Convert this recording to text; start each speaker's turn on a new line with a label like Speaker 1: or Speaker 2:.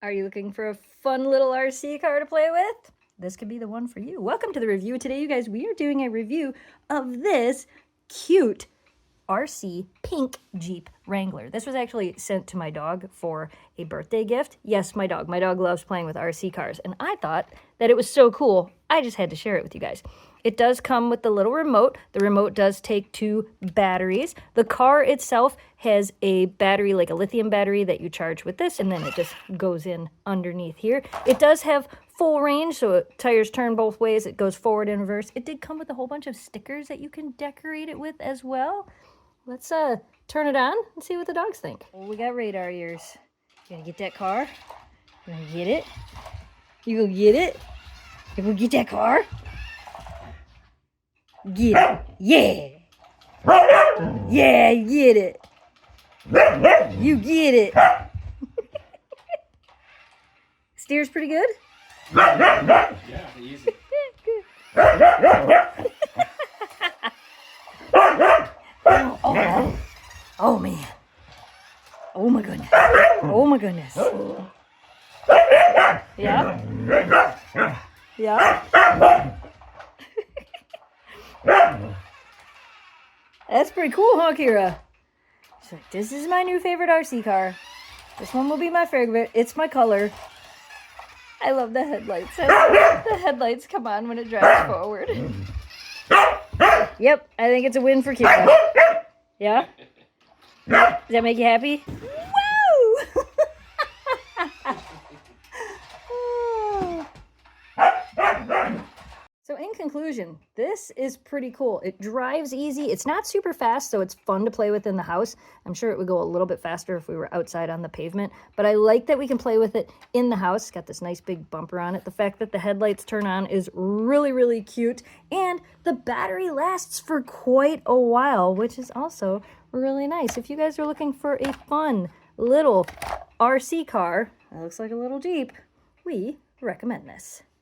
Speaker 1: Are you looking for a fun little RC car to play with? This could be the one for you. Welcome to the review. Today, you guys, we are doing a review of this cute RC pink Jeep Wrangler. This was actually sent to my dog for a birthday gift. Yes, my dog. My dog loves playing with RC cars, and I thought that it was so cool, I just had to share it with you guys. It does come with the little remote. The remote does take 2 batteries. The car itself has a battery, like a lithium battery, that you charge with this, and then it just goes in underneath here. It does have full range, so tires turn both ways. It goes forward and reverse. It did come with a whole bunch of stickers that you can decorate it with as well. Let's turn it on and see what the dogs think. Oh, we got radar ears. You gonna get that car? You gonna get it? You gonna get it? You gonna get that car? Get it. Yeah. Yeah, you get it. You get it. Steers pretty good?
Speaker 2: Yeah, easy.
Speaker 1: Oh man. Oh my goodness. Oh my goodness. Yeah. Yeah. That's pretty cool, huh, Kira? She's like, this is my new favorite RC car. This one will be my favorite. It's my color. I love the headlights. The headlights come on when it drives forward. Yep, I think it's a win for Kira. Yeah? Does that make you happy? Woo! So in conclusion, this is pretty cool. It drives easy. It's not super fast, so it's fun to play with in the house. I'm sure it would go a little bit faster if we were outside on the pavement, but I like that we can play with it in the house. It's got this nice big bumper on it. The fact that the headlights turn on is really, really cute, and the battery lasts for quite a while, which is also really nice. If you guys are looking for a fun little RC car that looks like a little Jeep, we recommend this.